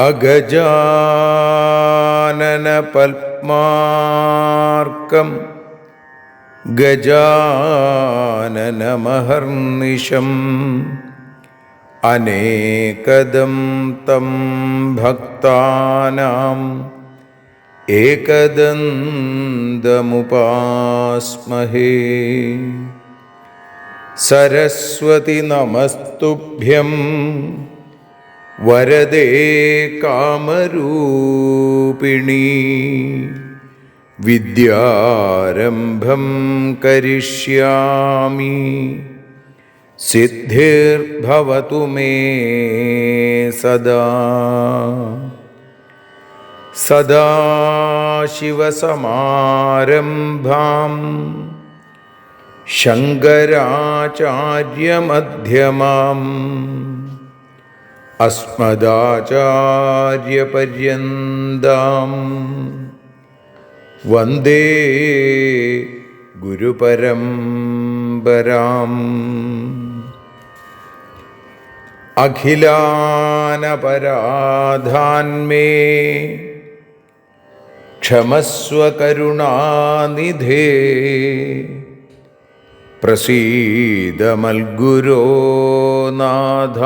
അഗജാനന പത്മാർക്കം ഗജാനനമഹർനിശം അനേകദം തം ഭക്താനാം ഏകദന്തമുപാസ്മഹേ. സരസ്വതി നമസ്തുഭ്യം വരദേ കാമരൂപിണി. വിദ്യാരംഭം കരിഷ്യാമി സിദ്ധിർഭവതു മേ സദാ. സദാശിവസമാരംഭാം ശങ്കരാചാര്യമധ്യമാം അസ്മദാചാര്യപര്യന്താം വന്ദേ ഗുരുപരമ്പരാം. അഖിലാനപരാധാന്മേ ക്ഷമസ്വ കരുണാനിധേ. പ്രസീദ മൽഗുരോ നാഥ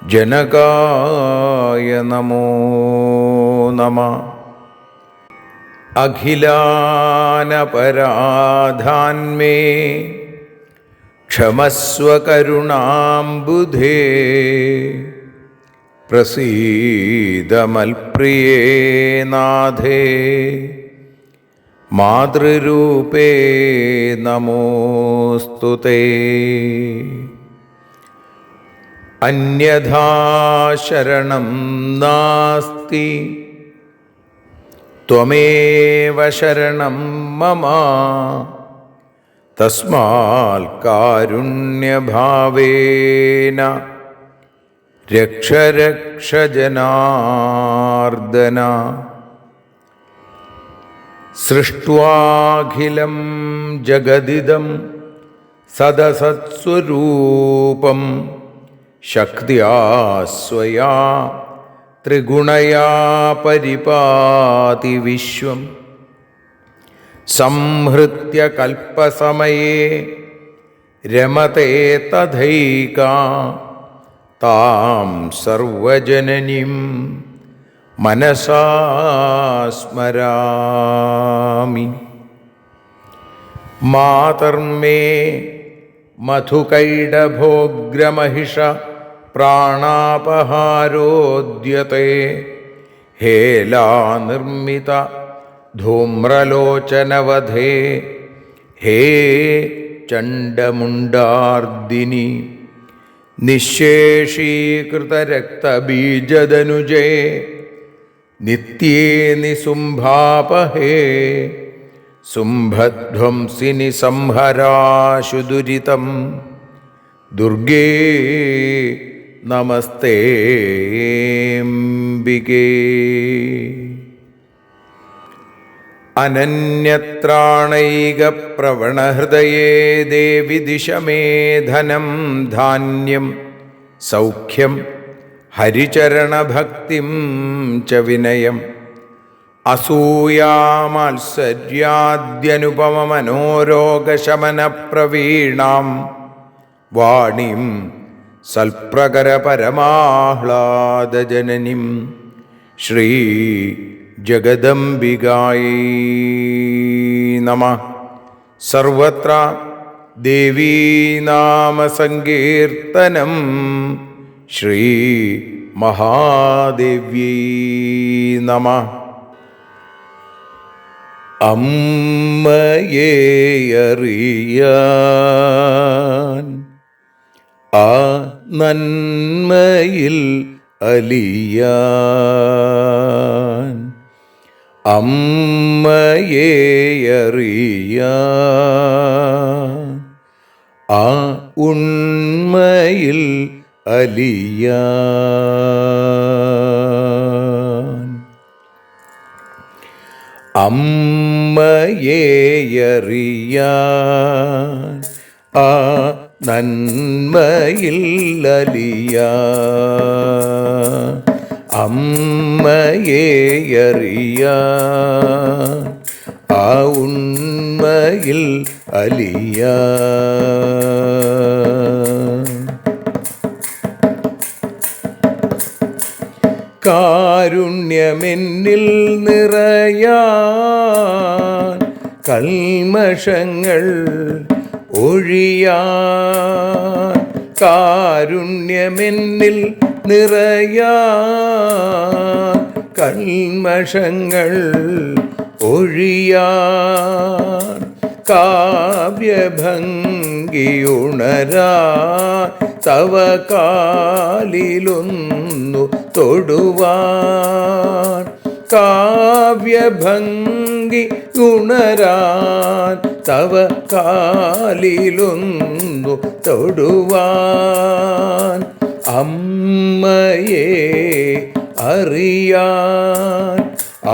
ജനകായ നമോ നമഃ. അഖിലാനപരാധാന്മേ ക്ഷമസ്വ കരുണാംബുധേ. പ്രസീദ മൽപ്രിയേ നാഥേ മാതൃരൂപേ നമോസ്തുതേ. അന്യഥാ ശരണം നാസ്തി ത്വമേവ ശരണം മമ. തസ്മാൽ കാരുണ്യഭാവേന രക്ഷ രക്ഷ ജനാർദ്ദന. സൃഷ്ട്വാഖിലം ജഗദിദം സദസത്സ്വരൂപം ശക്തിയാ സ്വയാ ത്രിഗുണയാ പരിപാതി വിശ്വം. സംഹൃത്യ കൽപ്പസമയേ രമതേ തഥൈകാ താം സർവജനനീം മനസാ സ്മരാമി. മാതർമേ മധുകൈടഭോഗ്രമഹിഷ പ്രാണാപഹാരോദ്യത്തെ. ഹേലാനിർമ്മിത ധൂമ്രലോചനവധേ ഹേ ചണ്ഡമുണ്ഡാർദിനി. നിശേഷീകൃതരക്തബീജദനുജേ നിത്യേ നിസുംഭാപഹേ. സുംഭധ്വംസിനി സംഹരാശു ദുരിതം. ദുർഗേ നമസ്തേംബികേ. അനന്യത്രാണൈകപ്രവണഹൃദയേ ദേവി ദിശ മേ ധനം ധാന്യം സൗഖ്യം ഹരിചരണഭക്തിം ച വിനയം. അസൂയാമാത്സര്യാദ്യനുപമമനോരോഗശമനപ്രവീണാം വാണിം സൽപ്രകരപരമാഹ്ലാദജനനീം ശ്രീ ജഗദംബികായൈ നമഃ. സർവത്ര ദേവീനാമസങ്കീർത്തനം ശ്രീ മഹാദേവ്യൈ നമഃ. അമ്മയെ അറിയാൻ ആ നന്മയിൽ അലിയാൻ, അമ്മയെ അറിയാൻ ആ ഉണ്മയിൽ അലിയാൻ, അമ്മയെ അറിയാൻ ആ നന്മയിൽ അലിയാൻ, അമ്മയെ അറിയാൻ ആ ഉണ്മയിൽ അലിയാൻ. കാരുണ്യമെന്നിൽ നിറയാൻ, കൽമഷങ്ങൾ ഒഴിയാൻ, കാരുണ്യമെന്നിൽ നിറയാൻ, കൽമഷങ്ങൾ ഒഴിയാൻ, കാവ്യഭംഗിയുണരാൻ തവ കാലിലൊന്നു തൊടുവാൻ, കാവ്യഭംഗി ഉണരാൻ തവ കാലിലൊന്നു തൊടുവാൻ, അമ്മയെ അറിയാൻ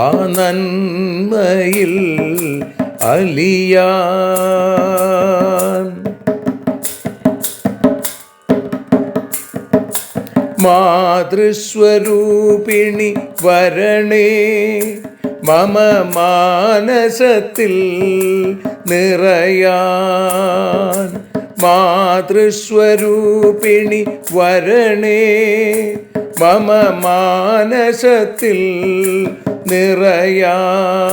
ആ നന്മയിൽ അലിയാൻ. മാതൃസ്വരൂപിണി വരണേ മമ മാനസത്തിൽ നിറയാൻ, മാതൃസ്വരൂപിണി വരണേ മമ മാനസത്തിൽ നിറയാൻ,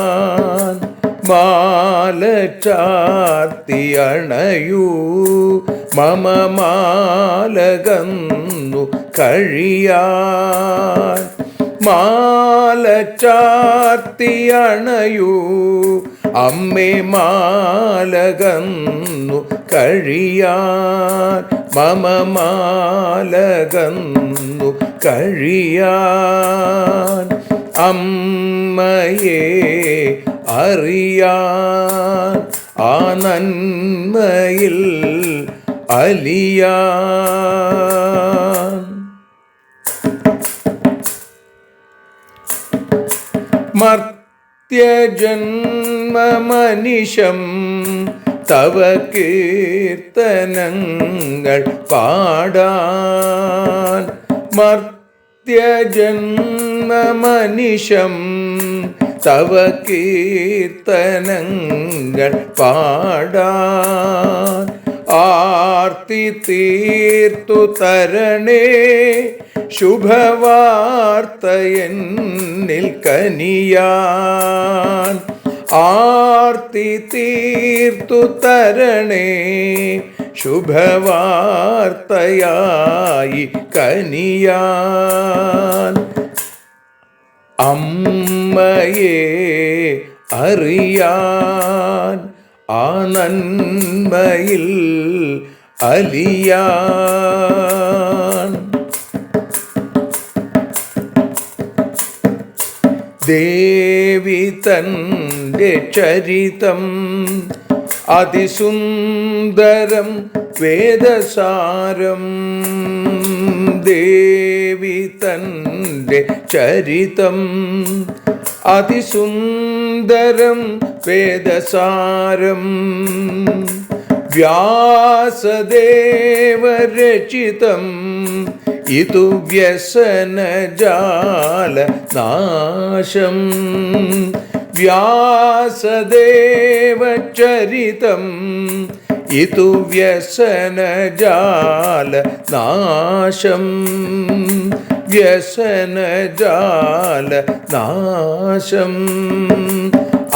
മാല ചാർത്തി അണയൂ മമ മാലകന്നു കഴിയാൻ, മാല ചാർത്തി അണയൂ അമ്മേ മാലകന്നു കഴിയാൻ, മമ മാലകന്നു കഴിയാൻ, അമ്മയെ അറിയാൻ ആ നന്മയിൽ അലിയാൻ. മർത്യജന്മമനിശം തവ കീർത്തനങ്ങൾ പാടാൻ, മർത്യജന്മമനിശം തവ കീർത്തനങ്ങൾ പാടാൻ, ആർത്തി തീർത്തു തരണേ ശുഭവാർത്തയെന്നിൽ കനിയാൻ, ആർത്തി തീർത്തു തരണേ ശുഭവാർത്തയായി കനിയാൻ, അമ്മയെ അറിയാൻ ആ നന്മയിൽ അലിയാൻ. ദേവി തൻ്റെ ചരിതം അതിസുന്ദരം വേദസാരം, ദേവി തൻ്റെ ചരിതം അതിസുന്ദരം വേദസാരം, വ്യാസദേവരചിതം ഇതു വ്യസനജാല നാശം, വ്യാസദേവചരിതം ഇതു വ്യസനജാല നാശം, വ്യസനജാല നാശം,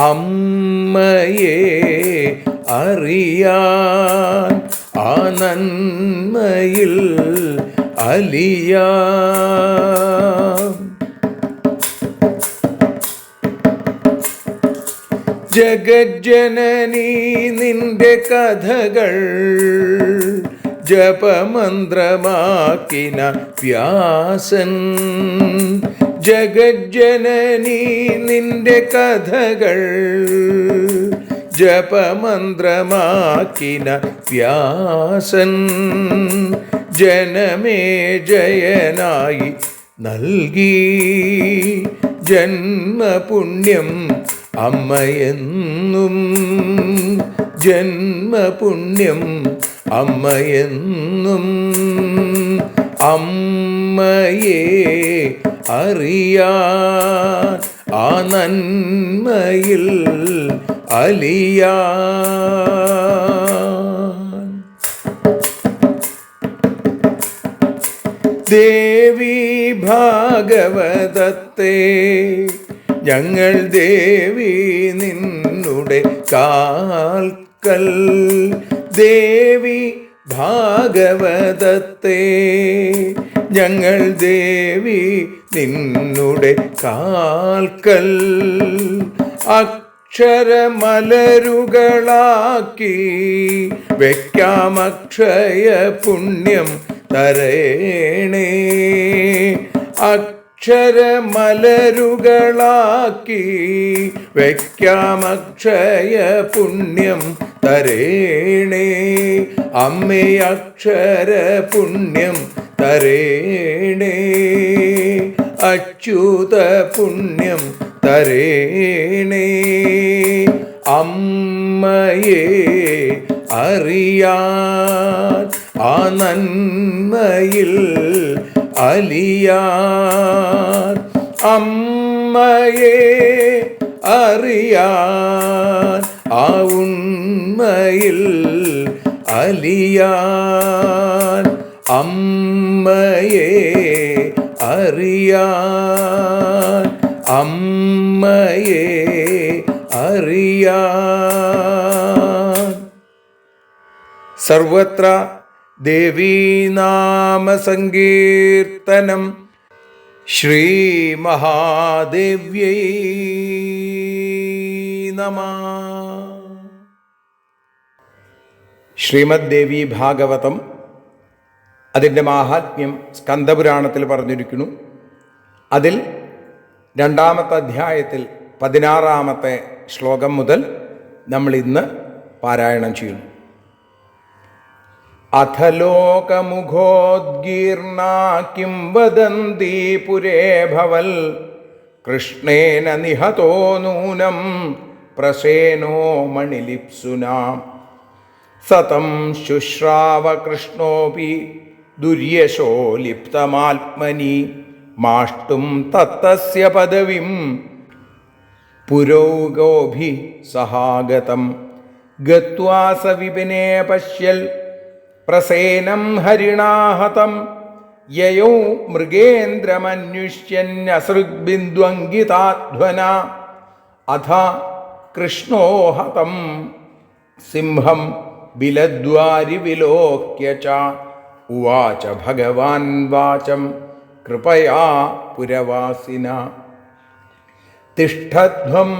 അമ്മയെ അറിയാൻ ആ നന്മയിൽ അലിയാൻ. ജഗജ്ജനനീ നിന്റെ കഥകൾ ജപമന്ത്രമാക്കിന വ്യാസൻ. ജഗജ്ജനനീ നിന്റെ കഥകൾ ജപമന്ത്രമാക്കിന വ്യാസൻ. ജനമേ ജയനായി നൽകി ജന്മപുണ്യം അമ്മയെന്നും. ജന്മപുണ്യം അമ്മയെന്നും. അമ്മയെ അറിയാൻ ആ നന്മയിൽ അലിയാൻ. ദേവി ഭാഗവതത്തെ ഞങ്ങൾ ദേവി നിന്നുടെ കാൽക്കൽ. ദേവി ഭാഗവതത്തെ ഞങ്ങൾ ദേവി നിന്നുടെ കാൽക്കൽ. അക്ഷരമലരുകളാക്കി വയ്ക്കാം അക്ഷയ പുണ്യം തരേണേ. അക്ഷരമലരുകളാക്കി വയ്ക്കാം അക്ഷയ പുണ്യം തരേണേ. അമ്മേ അക്ഷര പുണ്യം തരേണേ. അച്യുത പുണ്യം തരേണേ. അമ്മയെ അറിയാൻ ആ നന്മയിൽ അലിയാൻ. അമ്മയെ അറിയാൻ ആ ഉണ്മയിൽ അലിയാൻ. അമ്മയെ അറിയാൻ. അമ്മയെ അറിയാൻ. സർവത്ര ദേവീനാമസങ്കീർത്തനം. ശ്രീ മഹാദേവ്യൈ നമഃ. ശ്രീമദ് ദേവി ഭാഗവതം അതിൻ്റെ മാഹാത്മ്യം സ്കന്ദപുരാണത്തിൽ പറഞ്ഞിരിക്കുന്നു. അതിൽ 2-ാമത്തെ അധ്യായത്തിൽ 16-ാമത്തെ ശ്ലോകം മുതൽ നമ്മൾ ഇന്ന് പാരായണം ചെയ്യുന്നു. അഥ ലോകമുഖോദ്ഗീർണാ കിം വദന്തി പുരേ ഭവൽ. കൃഷ്ണേന നിഹതോ നൂനം പ്രസേനോ മണിലിപ്സുനാ. സതം ശുശ്രാവ കൃഷ്ണോപി ദുര്യശോ ലിപ്തമാത്മനി. മാഷ്ടും തത്തസ്യ പദവിം പുരോഗോഭി സഹാഗതം. ഗത്വാ സ വിപിനേ പശ്യൽ പ്രസേനം ഹരിണാഹതം. യയോ മൃഗേന്ദ്രമന്യുഷ്യന്യസൃഗ്ബിന്ദ്വങ്കിതാധ്വന. അഥ കൃഷ്ണോ ഹതം സിംഹം ബിലദ്വാരി വിലോക്യ ച. ഉവാച ഭഗവാൻ വാചം കൃപയാ പുരവാസിന. തിഷ്ഠധ്വം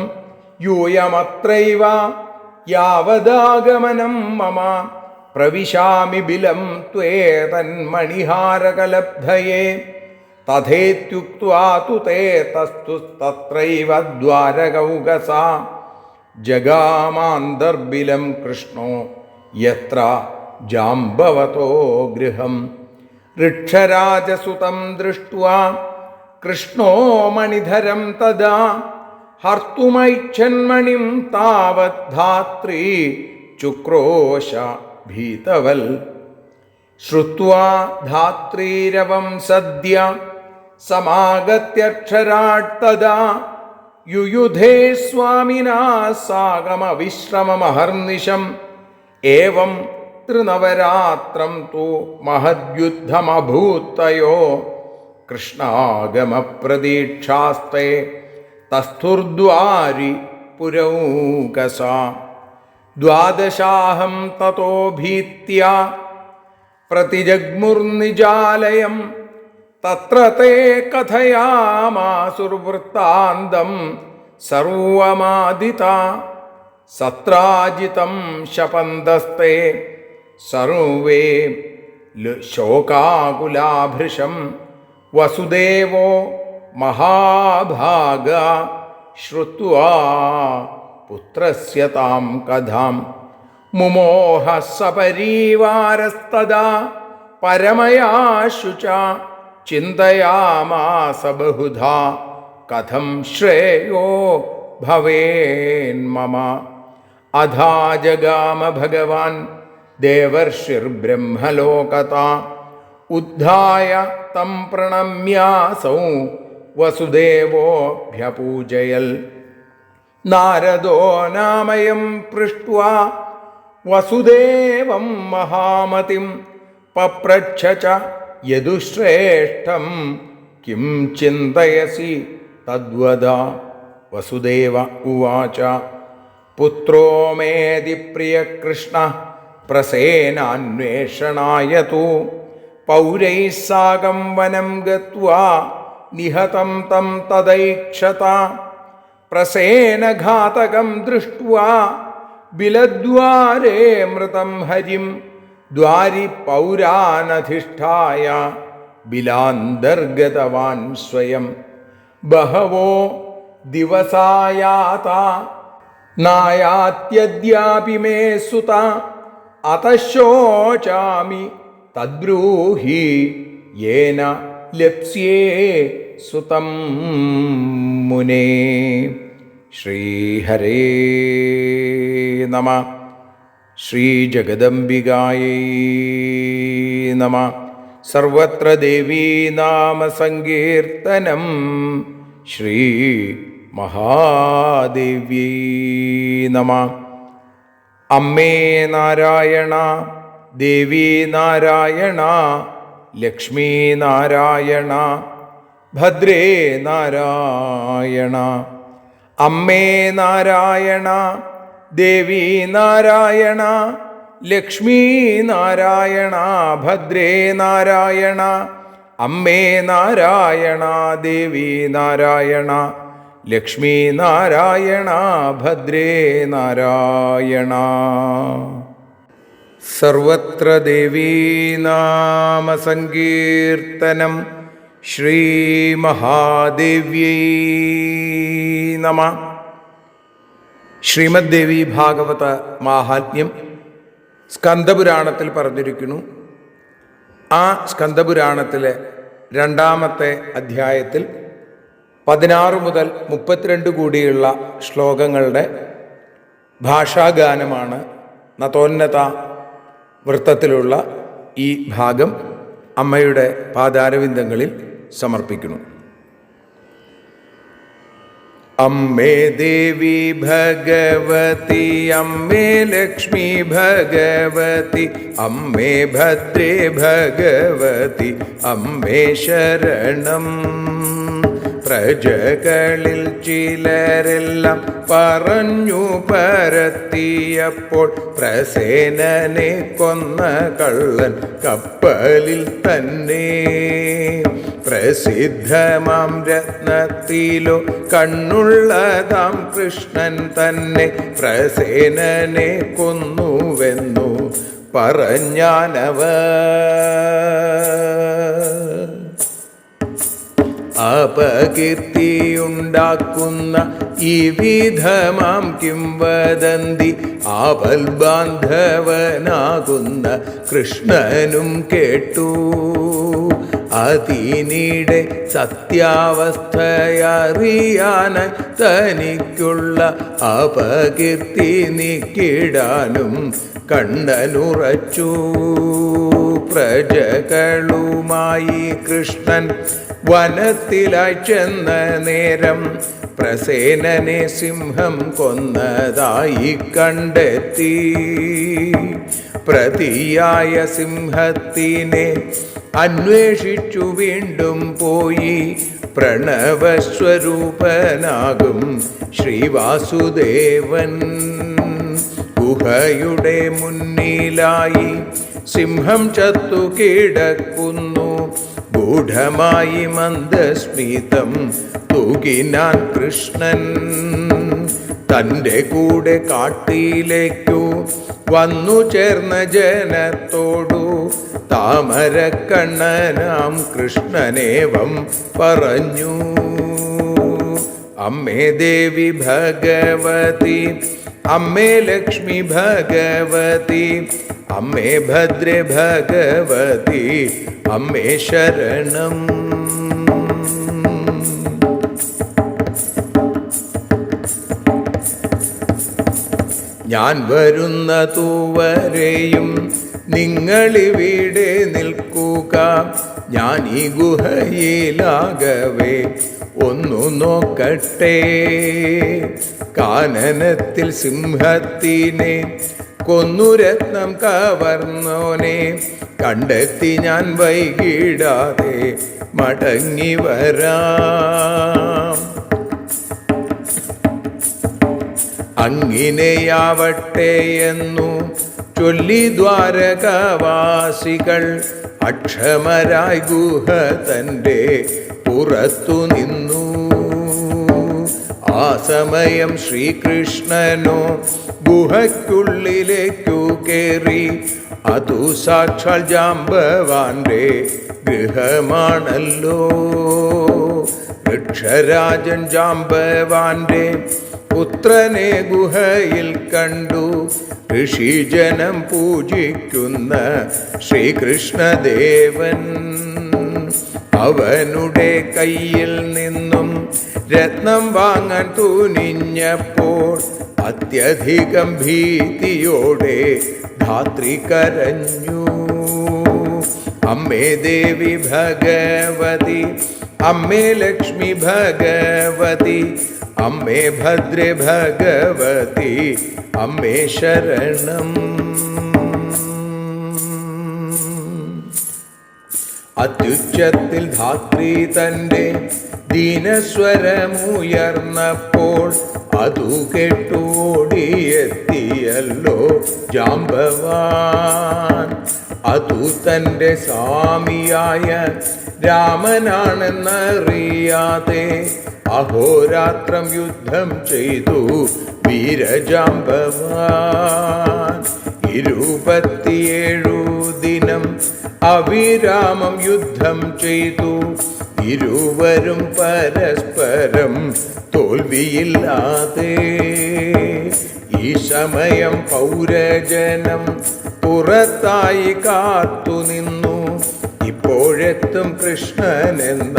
യൂയമത്രൈവ യാവദാഗമനം മമ. പ്രവിശാമി ബിലം ത്വേതന്മണിഹാരകലബ്ധയേ. തഥേത്യുക്ത്വാ തു തേ തസ്തുസ്തത്രൈവ ദ്വാരകൗകസാ. ജഗാമാന്തർബിലം കൃഷ്ണോ യത്ര ജാംബവതോ ഗൃഹം. ഋക്ഷരാജസുതം ദൃഷ്ട്വാ കൃഷ്ണോ മണിധരം തദാ. ഹർത്തുമൈച്ഛന്മണിം താവത് ധാത്രീ ചുക്രോശ ഭീതവൽ. ശ്രുത്വാ ധാത്രീരവം സദ്യ സമാഗത്യക്ഷരാട് തദാ. യുയുധേ സ്വാമിനാ സാഗമവിശ്രമമഹർനിശം. ഏവം ത്രിനവരാത്രം തു മഹദ്യുദ്ധമഭൂത്തയോ. കൃഷ്ണാഗമപ്രതീക്ഷാസ്തേ തസ്ഥുർദ്വാരി പുരൗകസാ. ദ്വാദശാഹം തതോ ഭീത്യാ പ്രതിജഗ്മുർനിജാലയം. തത്ര തേ കഥയാമാസുർവൃത്താന്തം സർവമാദിതാ. സത്രാജിതം ശപന്തസ്തേ സർവേ ശോകാകുലാഭൃശം വസുദേവോ മഹാഭാഗ ശ്രുത്വാ പുത്രസ്യ താം കഥാം മുമോഹ സപരീവാരസ്തദാ പരമയാശുച ചിന്തയാമാസ ബഹുധാ കഥം ശ്രേയോ ഭവേന്മമ. അഥാ ജഗാമ ഭഗവാൻ ദേവർഷിർബ്രഹ്മലോകതാ ഉദ്ധായ തം പ്രണമ്യാസൗ വസുദേവോഭ്യപൂജയൽ. നാരദോ നാമയം പൃഷ്ട്വാ വസുദേവം മഹാമതിം പപ്രച്ഛ ച യദുശ്രേഷ്ഠം കിം ചിന്തയസി തദ്വദ. വസുദേവ ഉവാച പുത്രോ മേതി പ്രിയകൃഷ്ണ പ്രസേനാന്വേഷണായ തു പൗരൈഃ സാകം വനം ഗത്വാ നിഹതം തം തദൈക്ഷത. പ്രസേനഘാതകം ദൃഷ്ട്വാ ബിലദ്വാരേ മൃതം ഹരിം ദ്വാരി പൗരാനധിഷ്ഠായ ബിലാന്തർഗതവാൻ സ്വയം. ബഹവോ ദിവസായാത നായാത്യദ്യാപി മേ സുത അതശോചാമി തദ്ബ്രൂഹി യേന ലപ്സ്യേ സുതം മുനേ. ശ്രീഹരേ നമഃ. ശ്രീജഗദംബികായൈ നമഃ. സർവത്ര ദേവീനാമസങ്കീർത്തനം. ശ്രീ മഹാദേവ്യൈ നമഃ. അമ്മേ നാരായണ, ദേവീ നാരായണ, ലക്ഷ്മീ നാരായണ, ഭദ്രേ നാരായണ. അമ്മേ നാരായണ, ദേവീ നാരായണ, ലക്ഷ്മീ നാരായണ, ഭദ്രേ നാരായണ. അമ്മേ നാരായണ, ദേവീ നാരായണ, ലക്ഷ്മീ നാരായണ, ഭദ്രേ നാരായണ. സർവത്ര ദേവീനാമസങ്കീർത്തനം. ശ്രീ മഹാദേവ്യൈ നമഃ. ശ്രീമദ് ദേവി ഭാഗവത മാഹാത്മ്യം സ്കന്ദപുരാണത്തിൽ പറഞ്ഞിരിക്കുന്നു. ആ സ്കന്ദപുരാണത്തിലെ 2-ാമത്തെ അധ്യായത്തിൽ 16 മുതൽ 32 കൂടിയുള്ള ശ്ലോകങ്ങളുടെ ഭാഷാഗാനമാണ് നതോന്നത വൃത്തത്തിലുള്ള ഈ ഭാഗം അമ്മയുടെ പാദാരവിന്ദങ്ങളിൽ സമർപ്പിക്കുന്നു. അമ്മേ ദേവി ഭഗവതി, അമ്മേ ലക്ഷ്മി ഭഗവതി, അമ്മേ ഭദ്രേ ഭഗവതി, അമ്മേ ശരണം. പ്രജകളിൽ ചിലരെല്ലാം പറഞ്ഞു പരത്തിയപ്പോൾ പ്രസേനനെ കൊന്ന കള്ളൻ കപ്പലിൽ തന്നെ. പ്രസിദ്ധമാം രത്നത്തിലോ കണ്ണുള്ളതാം കൃഷ്ണൻ തന്നെ പ്രസേനനെ കൊന്നുവെന്നു പറഞ്ഞാനവ. അപകീർത്തിയുണ്ടാക്കുന്ന ഈ വിധമാം കിംവദന്തി ആപൽബാന്ധവനാകുന്ന കൃഷ്ണനും കേട്ടു. അതിനിടെ സത്യാവസ്ഥയറിയാൻ തനിക്കുള്ള അപകീർത്തി നീക്കിടാനും കണ്ണനുറച്ചു. പ്രജകളുമായി കൃഷ്ണൻ വനത്തിലായി ചെന്ന നേരം പ്രസേനനെ സിംഹം കൊന്നതായി കണ്ടെത്തി. പ്രതിയായ സിംഹത്തിനെ അന്വേഷിച്ചു വീണ്ടും പോയി പ്രണവസ്വരൂപനാകും ശ്രീവാസുദേവൻ. ഗുഹയുടെ മുന്നിലായി സിംഹം ചത്തു കിടക്കുന്നു. ഗൂഢമായി മന്ദസ്മിതം തൂകിനാൻ കൃഷ്ണൻ. തൻ്റെ കൂടെ കാട്ടിലേക്കു വന്നു ചേർന്ന ജനത്തോടു താമരക്കണ്ണനാം കൃഷ്ണനേവം പറഞ്ഞു. അമ്മേ ദേവി ഭഗവതി, അമ്മേ ലക്ഷ്മി ഭഗവതി, അമ്മേ ഭദ്രേ ഭഗവതി, അമ്മേ ശരണം. ഞാൻ വരുന്നതുവരെയും നിങ്ങളിവിടെ നിൽക്കുക. ഞാൻ ഈ ഗുഹയിലാകവേ ഒന്നു നോക്കട്ടെ. കാനനത്തിൽ സിംഹത്തിനെ കൊന്നു രത്നം കവർന്നോനെ കണ്ടെത്തി ഞാൻ വൈകിടാതെ മടങ്ങി വരാം. അങ്ങിനെയാവട്ടെ എന്നു ചൊല്ലി ദ്വാരകവാസികൾ അക്ഷമരായി ഗുഹ തൻ്റെ പുറത്തു നിന്നു. ആ സമയം ശ്രീകൃഷ്ണനോ ഗുഹയ്ക്കുള്ളിലേക്കു കേറി. അതു സാക്ഷാൽ ജാംബവാന്റെ ഗൃഹമാണല്ലോ. വൃക്ഷരാജൻ ജാംബവാന്റെ പുത്രനെ ഗുഹയിൽ കണ്ടു. ഋഷിജനം പൂജിക്കുന്ന ശ്രീകൃഷ്ണദേവൻ അവനുടെ കയ്യിൽ നിന്നും രത്നം വാങ്ങാൻ തുനിഞ്ഞപ്പോൾ അത്യധികം ഭീതിയോടെ ധാത്രി കരഞ്ഞു. അമ്മേ ദേവി ഭഗവതി, അമ്മേ ലക്ഷ്മി ഭഗവതി, അമ്മേ ഭദ്രേ ഭഗവതി, അമ്മേ ശരണം. അത്യുച്ചത്തിൽ ധാത്രി തൻ്റെ ദീനസ്വരമുയർന്നപ്പോൾ അതു കേട്ടോടിയെത്തിയല്ലോ ജാംബവാൻ. അതു തൻ്റെ സ്വാമിയായ രാമനാണെന്നറിയാതെ അഹോരാത്രം യുദ്ധം ചെയ്തു വീരജാംബവാൻ. 27 ദിനം അവിരാമം യുദ്ധം ചെയ്തു. ഇരുവരും പരസ്പരം തോൽവിയില്ലാതെ. ഈ സമയം പൗരജനം പുറത്തായി കാത്തുനിന്നു. ഇപ്പോഴെത്തും കൃഷ്ണൻ എന്ന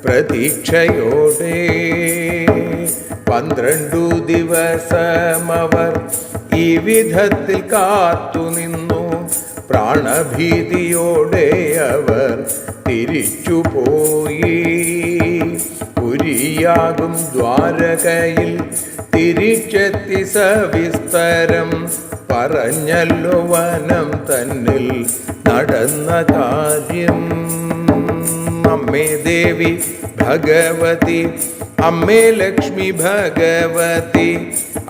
പ്രതീക്ഷയോടെ. 12 ദിവസമവർ ഈ വിധത്തിൽ കാത്തുനിന്നു. പ്രാണഭീതിയോടെ അവർ തിരിച്ചുപോയി. പുരിയാകും ദ്വാരകയിൽ തിരിച്ചെത്തി സവിസ്തരം പറഞ്ഞല്ലോ വനം തന്നിൽ നടന്ന കാര്യം. അമ്മേ ദേവി ഭഗവതി, അമ്മേ ലക്ഷ്മി ഭഗവതി,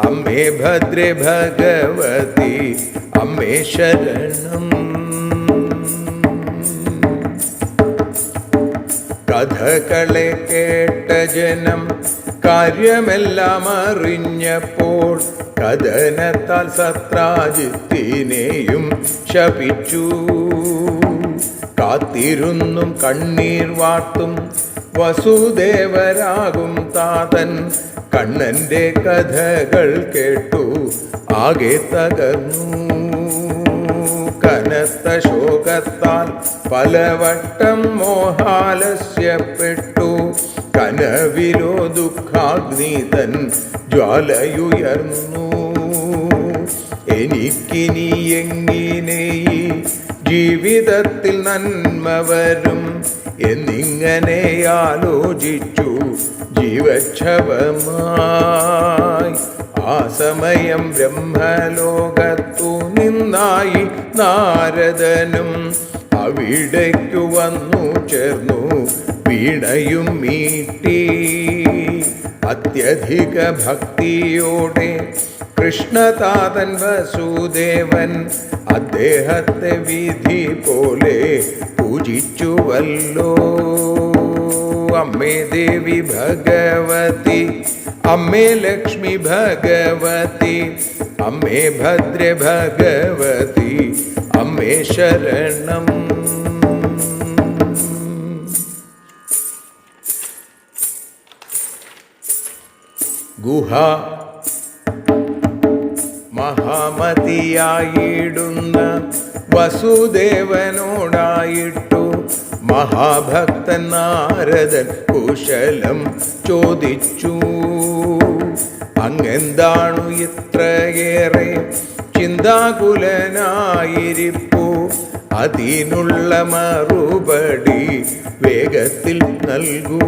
അമ്മേ ഭദ്രേ ഭഗവതി, അമ്മേ ശരണം. കഥകളെ കേട്ട ജനം കാര്യമെല്ലാം അറിഞ്ഞപ്പോൾ കഥനത്താൽ സത്രാജിത്തിനെയും ശപിച്ചു. കാത്തിരുന്നും കണ്ണീർ വാർത്തും വസുദേവരാകും താതൻ കണ്ണന്റെ കഥകൾ കേട്ടു ആകെ തകർന്നു. കനത്ത ശോകത്താൽ പലവട്ടം മോഹാലസ്യപ്പെട്ടു. കനവിലോ ദുഃഖാഗ്നിതൻ ജ്വാലയുയർന്നു. എനിക്കിനി എങ്ങനെ ഈ ജീവിതത്തിൽ നന്മ വരും എന്നിങ്ങനെ ആലോചിച്ചു ജീവച്ഛവമായി. ആ സമയം ബ്രഹ്മലോകത്തു നിന്നായി നാരദനും അവിടേക്കു വന്നു ചേർന്നു വീണയും മീട്ടി. അത്യധിക ഭക്തിയോടെ കൃഷ്ണതാതൻ വസുദേവൻ അദ്ദേഹത്തെ വിധി പോലെ പൂജിച്ചുവല്ലോ. അമ്മേ ദേവി ഭഗവതി, അമ്മേ ലക്ഷ്മി ഭഗവതി, അമ്മേ ഭദ്രേ ഭഗവതി, അമ്മേ ശരണം. ഗുഹ മഹാമതിയായിടുന്ന വസുദേവനോടായിട്ടു മഹാഭക്തൻ നാരദൻ കുശലം ചോദിച്ചു. അങ്ങെന്താണു ഇത്രയേറെ ചിന്താകുലനായിരിപ്പു? അതിനുള്ള മറുപടി വേഗത്തിൽ നൽകൂ.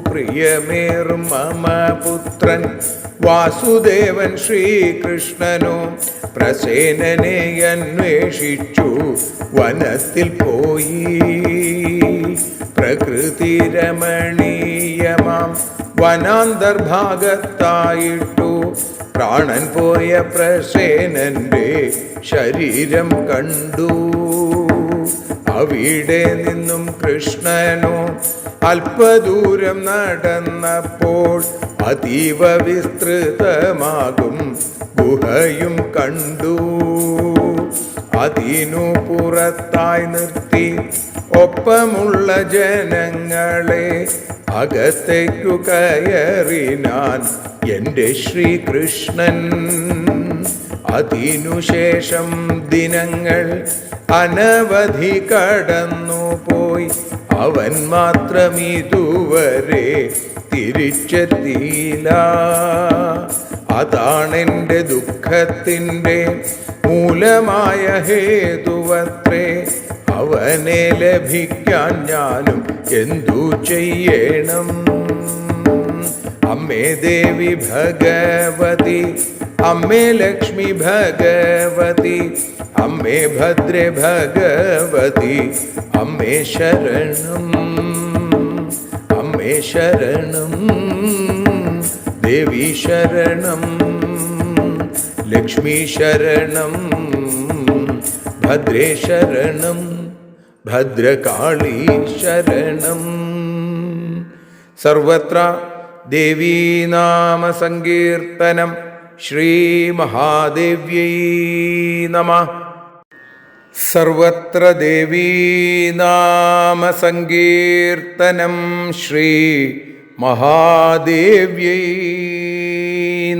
പ്രിയമേറും മമ പുത്രൻ വാസുദേവൻ ശ്രീകൃഷ്ണനോ പ്രസേനനെ അന്വേഷിച്ചു വനത്തിൽ പോയി. പ്രകൃതി രമണീയമാം വനാന്തർഭാഗത്തായിട്ടു പ്രാണൻ പോയ പ്രസേനന്റെ ശരീരം കണ്ടു. അവിടെ നിന്നും കൃഷ്ണനോ അല്പദൂരം നടന്നപ്പോൾ അതീവ വിസ്തൃതമാകും ഗുഹയും കണ്ടു. അതിനു പുറത്തായി നിർത്തി ഒപ്പമുള്ള ജനങ്ങളെ അകത്തേക്കു കയറിനാൻ എൻ്റെ ശ്രീകൃഷ്ണൻ. അതിനുശേഷം ദിനങ്ങൾ അനവധി കടന്നുപോയി. അവൻ മാത്രം ഇതുവരെ തിരിച്ചെത്തിയില്ല. അതാണെൻ്റെ ദുഃഖത്തിൻ്റെ മൂലമായ ഹേതുവത്രേ. അവനെ ലഭിക്കാൻ ഞാനും എന്തു ചെയ്യണം? അമ്മേ ദേവി ഭഗവതി, അമ്മേ ലക്ഷ്മി ഭഗവതി, അമ്മേ ഭദ്രേ ഭഗവതി, അമ്മേ ശരണം. അമ്മേ ശരണം, ദേവി ശരണം, ലക്ഷ്മി ശരണം, ഭദ്രേ ശരണം, ഭദ്രകാളി ശരണം. സർവത്ര ദേവീനാമ സങ്കീർത്തനം. ശ്രീ മഹാദേവ്യൈ നമഃ. സർവത്ര ദേവീനാമ സങ്കീർത്തനം. ശ്രീ മഹാദേവ്യൈ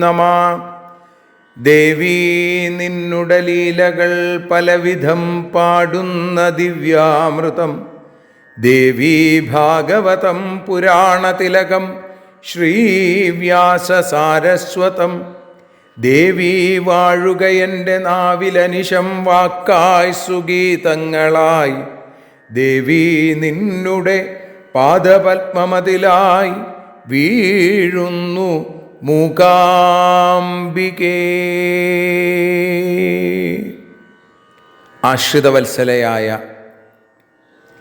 നമഃ. ദേവീ നിന്നുടെ ലീലകൾ പലവിധം പാടുന്ന ദിവ്യാമൃതം. ദേവീ ഭാഗവതം പുരാണതിലകം ശ്രീവ്യാസസാരസ്വതം. ദേവീ വാഴുകയെൻ്റെ നാവിലനിശം വാക്കായി സുഗീതങ്ങളായി. ദേവീ നിന്നുടെ പാദപത്മമതിലായി വീഴുന്നു മൂകാംബികേ. ആശ്രിതവത്സലയായ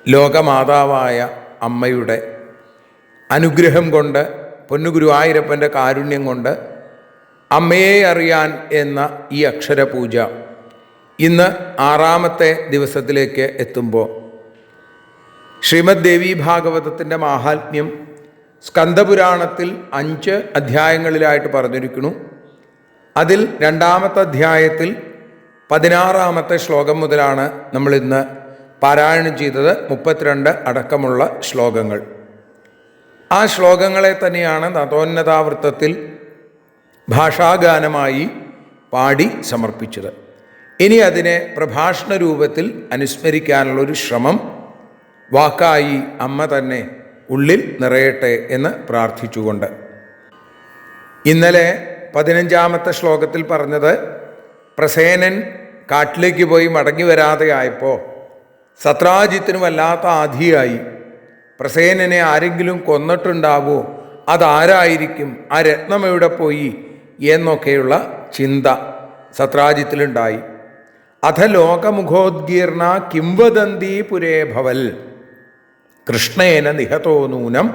ലോകമാതാവായ അമ്മയുടെ അനുഗ്രഹം കൊണ്ട്, പൊന്നുഗുരുവായൂരപ്പൻ്റെ കാരുണ്യം കൊണ്ട് അമ്മയെ അറിയാൻ എന്ന ഈ അക്ഷരപൂജ ഇന്ന് 6ാമത്തെ ദിവസത്തിലേക്ക് എത്തുമ്പോൾ ശ്രീമദ് ദേവി ഭാഗവതത്തിൻ്റെ മാഹാത്മ്യം സ്കന്ദപുരാണത്തിൽ 5 അധ്യായങ്ങളിലായിട്ട് പറഞ്ഞിരിക്കുന്നു. അതിൽ 2ാമത്തെ അധ്യായത്തിൽ 16ാമത്തെ ശ്ലോകം മുതലാണ് നമ്മളിന്ന് പാരായണം ചെയ്തത്. 32 അടക്കമുള്ള ശ്ലോകങ്ങൾ. ആ ശ്ലോകങ്ങളെ തന്നെയാണ് നതോന്നതാവൃത്തത്തിൽ ഭാഷാഗാനമായി പാടി സമർപ്പിച്ചത്. ഇനി അതിനെ പ്രഭാഷണ രൂപത്തിൽ അനുസ്മരിക്കാനുള്ളൊരു ശ്രമം വാക്കായി അമ്മ തന്നെ ഉള്ളിൽ നിറയട്ടെ എന്ന് പ്രാർത്ഥിച്ചുകൊണ്ട്, ഇന്നലെ 15ാമത്തെ ശ്ലോകത്തിൽ പറഞ്ഞത് പ്രസേനൻ കാട്ടിലേക്ക് പോയി മടങ്ങി വരാതെ ആയപ്പോൾ സത്രാജിത്തിനും വല്ലാത്ത ആധിയായി. പ്രസേനനെ ആരെങ്കിലും കൊന്നിട്ടുണ്ടാവോ? അതാരായിരിക്കും? ആ രത്നം എവിടെ പോയി എന്നൊക്കെയുള്ള ചിന്ത സത്രാജിത്തിലുണ്ടായി. അഥ ലോകമുഖോദ്ഗീർണ കിംവദന്തി പുരേഭവൽ കൃഷ്ണേന നിഹതോ നൂനം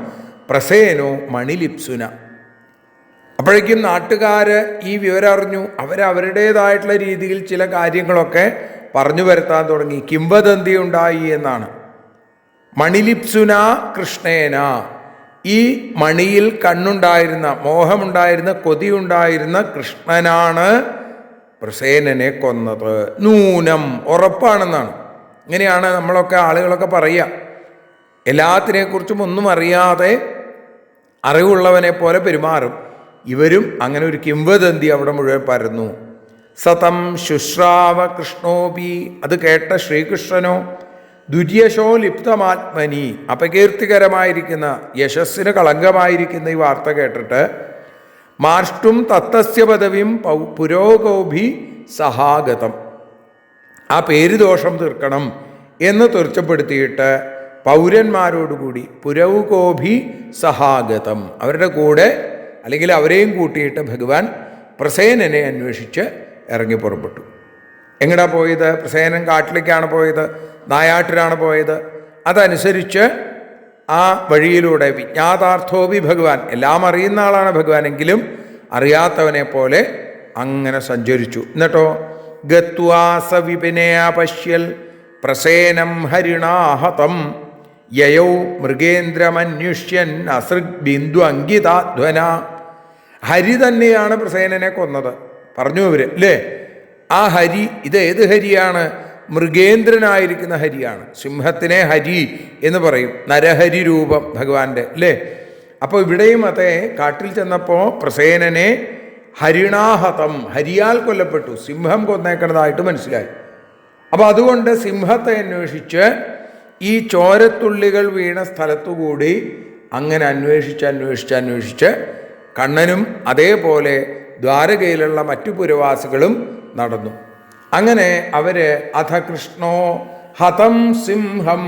പ്രസേനോ മണിലിപ്സുന. അപ്പോഴേക്കും നാട്ടുകാർ ഈ വിവരം അറിഞ്ഞു. അവരവരുടേതായിട്ടുള്ള രീതിയിൽ ചില കാര്യങ്ങളൊക്കെ പറഞ്ഞു വരുത്താൻ തുടങ്ങി. കിംവദന്തി ഉണ്ടായി എന്നാണ്. മണിലിപ്സുന കൃഷ്ണേന, ഈ മണിയിൽ കണ്ണുണ്ടായിരുന്ന, മോഹമുണ്ടായിരുന്ന, കൊതിയുണ്ടായിരുന്ന കൃഷ്ണനാണ് പ്രസേനനെ കൊന്നത്. നൂനം, ഉറപ്പാണെന്നാണ്. ഇങ്ങനെയാണ് നമ്മളൊക്കെ ആളുകളൊക്കെ പറയുക. എല്ലാത്തിനെക്കുറിച്ചും ഒന്നും അറിയാതെ അറിവുള്ളവനെ പോലെ പെരുമാറും. ഇവരും അങ്ങനെ ഒരു കിംവദന്തി അവിടെ മുഴുവൻ പരന്നു. സതം ശുശ്രാവ കൃഷ്ണോപി, അത് കേട്ട ശ്രീകൃഷ്ണനോ ദുര്യശോ ലിപ്തമാത്മനി, അപകീർത്തികരമായിരിക്കുന്ന, യശസ്സിന് കളങ്കമായിരിക്കുന്ന ഈ വാർത്ത കേട്ടിട്ട് മാർഷ്ടും തത്തസ്യ പദവിയും പുരോഗോഭി സഹാഗതം, ആ പേര് ദോഷം തീർക്കണം എന്ന് തീർച്ചപ്പെടുത്തിയിട്ട് പൗരന്മാരോടുകൂടി പുരൗകോഭി സഹാഗതം, അവരുടെ കൂടെ അല്ലെങ്കിൽ അവരെയും കൂട്ടിയിട്ട് ഭഗവാൻ പ്രസേനനെ അന്വേഷിച്ച് ഇറങ്ങി പുറപ്പെട്ടു. എങ്ങടാ പോയത്? പ്രസേനൻ കാട്ടിലേക്കാണ് പോയത്, നായാട്ടിലാണ് പോയത്. അതനുസരിച്ച് ആ വഴിയിലൂടെ വിജ്ഞാതാർത്ഥോപി ഭഗവാൻ, എല്ലാം അറിയുന്ന ആളാണ് ഭഗവാൻ, എങ്കിലും അറിയാത്തവനെ പോലെ അങ്ങനെ സഞ്ചരിച്ചു. എന്നിട്ടോ ഗത്വാസ വിപിനയാ പശ്യൽ പ്രസേനം ഹരിണാഹതം യയൗ മൃഗേന്ദ്രമന്യുഷ്യൻ അസൃഗ് ബിന്ദു അങ്കിതാധ്വന. ഹരി തന്നെയാണ് പ്രസേനനെ കൊന്നത്, പറഞ്ഞു ഇവര് അല്ലേ. ആ ഹരി, ഇത് ഏത് ഹരിയാണ്? മൃഗേന്ദ്രനായിരിക്കുന്ന ഹരിയാണ്. സിംഹത്തിനെ ഹരി എന്ന് പറയും, നരഹരി രൂപം ഭഗവാന്റെ അല്ലേ. അപ്പോൾ ഇവിടെയും അതേ, കാട്ടിൽ ചെന്നപ്പോൾ പ്രസേനനെ ഹരിണാഹതം, ഹരിയാൽ കൊല്ലപ്പെട്ടു, സിംഹം കൊന്നേക്കുന്നതായിട്ട് മനസ്സിലായി. അപ്പോൾ അതുകൊണ്ട് സിംഹത്തെ അന്വേഷിച്ച് ഈ ചോരത്തുള്ളികൾ വീണ സ്ഥലത്തുകൂടി അങ്ങനെ അന്വേഷിച്ച് കണ്ണനും അതേപോലെ ദ്വാരകയിലുള്ള മറ്റു പുരവാസികളും നടന്നു. അങ്ങനെ അവര് അഥ കൃഷ്ണോ ഹതം സിംഹം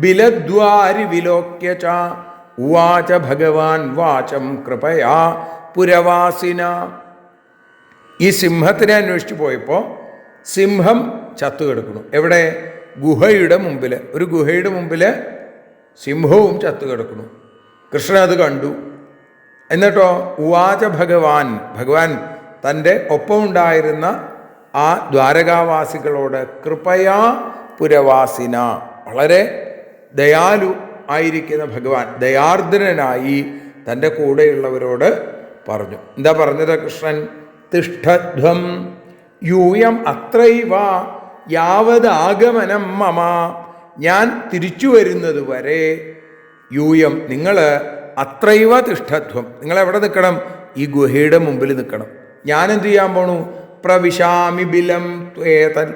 ബിലദ്വാരി വിലോക്യ ച ഉവാച ഭഗവാൻ വാചം കൃപയാ പുരവാസിന. ഈ സിംഹത്തിനെ അന്വേഷിച്ച് പോയപ്പോൾ സിംഹം ചത്തുകിടക്കുന്നു. എവിടെ? ഗുഹയുടെ മുമ്പിൽ. ഒരു ഗുഹയുടെ മുമ്പിൽ സിംഹവും ചത്തുകിടക്കുന്നു. കൃഷ്ണൻ അത് കണ്ടു. എന്നിട്ടോ ഉവാച ഭഗവാൻ തൻ്റെ ഒപ്പമുണ്ടായിരുന്ന ആ ദ്വാരകാവാസികളോട് കൃപയാ പുരവാസിന, വളരെ ദയാലു ആയിരിക്കുന്ന ഭഗവാൻ ദയാർദ്രനായി തൻ്റെ കൂടെയുള്ളവരോട് പറഞ്ഞു. എന്താ പറഞ്ഞത് കൃഷ്ണൻ? തിഷ്ഠധ്വം യൂയം അത്രൈവ യാവദാഗമനം മമ, ഞാൻ തിരിച്ചു വരുന്നത് വരെ യൂയം, നിങ്ങൾ അത്രൈവ തിഷ്ഠധ്വം, നിങ്ങൾ എവിടെ നിൽക്കണം? ഈ ഗുഹയുടെ മുമ്പിൽ നിൽക്കണം. ഞാൻ എന്തു ചെയ്യാൻ പോണു? പ്രവിശാമി ബിലം ത്വേതൻ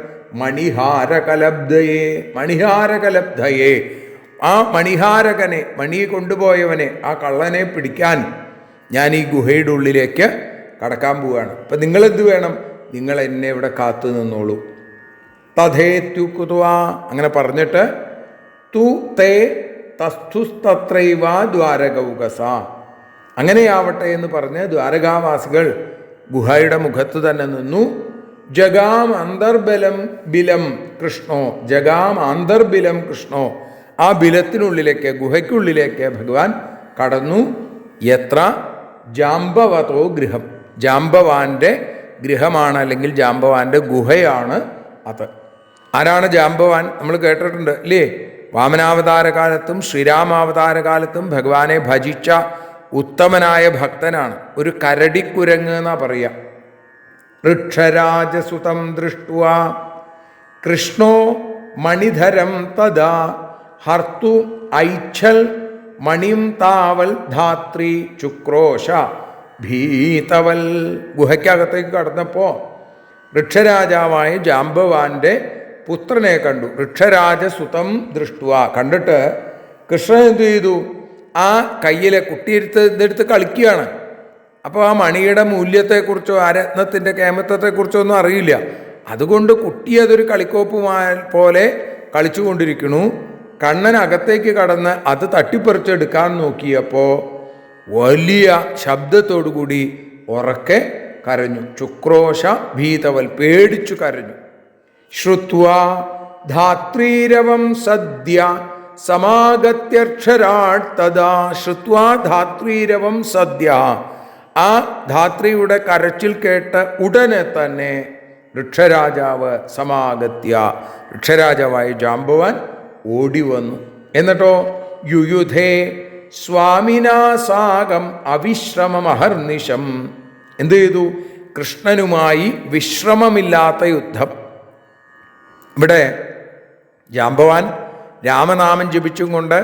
മണിഹാരകലബ്ധയെ, ആ മണിഹാരകനെ, മണി കൊണ്ടുപോയവനെ, ആ കള്ളനെ പിടിക്കാൻ ഞാൻ ഈ ഗുഹയുടെ ഉള്ളിലേക്ക് കടക്കാൻ പോവുകയാണ്. അപ്പം നിങ്ങളെന്ത് വേണം? നിങ്ങൾ എന്നെ ഇവിടെ കാത്തു നിന്നോളൂ. തഥേത്യുക്കുതുവ, അങ്ങനെ പറഞ്ഞിട്ട് തു തേ തസ്തുസ്തത്രൈവ ദ്വാരകൗകസ, അങ്ങനെയാവട്ടെ എന്ന് പറഞ്ഞ് ദ്വാരകാവാസികൾ ഗുഹയുടെ മുഖത്ത് തന്നെ നിന്നു. ജഗാം അന്തർബലം ബിലം കൃഷ്ണോ, ജഗാം അന്തർബിലം കൃഷ്ണോ, ആ ബിലത്തിനുള്ളിലേക്ക്, ഗുഹയ്ക്കുള്ളിലേക്ക് ഭഗവാൻ കടന്നു. എത്ര ജാംബവതോ ഗൃഹം, ജാംബവാന്റെ ഗൃഹമാണ്, അല്ലെങ്കിൽ ജാംബവാന്റെ ഗുഹയാണ് അത്. ആരാണ് ജാംബവാൻ? നമ്മൾ കേട്ടിട്ടുണ്ട് അല്ലേ. വാമനാവതാര കാലത്തും ശ്രീരാമാവതാര കാലത്തും ഭഗവാനെ ഭജിച്ച ഉത്തമനായ ഭക്തനാണ്. ഒരു കരടിക്കുരങ്ങ് എന്നാ പറയുക. ഋക്ഷരാജസുതം ദൃഷ്ട്വാ കൃഷ്ണോ മണിധരം തദാ ഹർത്തു ഐച്ഛൽ മണിം താവൽ ധാത്രി ചുക്രോശ ഭീതവൽ. ഗുഹയ്ക്കകത്തേക്ക് കടന്നപ്പോൾ ഋക്ഷരാജാവായ ജാംബവാന്റെ പുത്രനെ കണ്ടു. ഋക്ഷരാജസുതം ദൃഷ്ടുവ, കണ്ടിട്ട് കൃഷ്ണൻ എന്തു ചെയ്തു? ആ കയ്യിലെ കുട്ടിയെടുത്ത് കളിക്കുകയാണ്. അപ്പോൾ ആ മണിയുടെ മൂല്യത്തെക്കുറിച്ചോ ആ രത്നത്തിൻ്റെ കേമത്വത്തെക്കുറിച്ചോ ഒന്നും അറിയില്ല. അതുകൊണ്ട് കുട്ടി അതൊരു കളിക്കോപ്പ് പോലെ കളിച്ചുകൊണ്ടിരിക്കണു. കണ്ണൻ അകത്തേക്ക് കടന്ന് അത് തട്ടിപ്പറിച്ചെടുക്കാൻ നോക്കിയപ്പോൾ വലിയ ശബ്ദത്തോടുകൂടി ഉറക്കെ കരഞ്ഞു. ചുക്രോശ ഭീതവൽ, പേടിച്ചു കരഞ്ഞു. ശ്രുത്വാ ധാത്രീരവം സദ്യ സമാഗത്യക്ഷരാട് തദാ, ശ്രുത്വാ ധാത്രീരവം സദ്യ, ആ ധാത്രിയുടെ കരച്ചിൽ കേട്ട് ഉടനെ തന്നെ ഋക്ഷരാജാവ് സമാഗത്യ, ഋക്ഷരാജാവായ ജാംബവാൻ ഓടി വന്നു. എന്നിട്ടോ യുയുധേ സ്വാമിനാസാകം അവിശ്രമമഹർനിശം. എന്ത് ചെയ്തു? കൃഷ്ണനുമായി വിശ്രമമില്ലാത്ത യുദ്ധം. ഇവിടെ ജാമ്പവാൻ രാമനാമം ജപിച്ചും കൊണ്ട്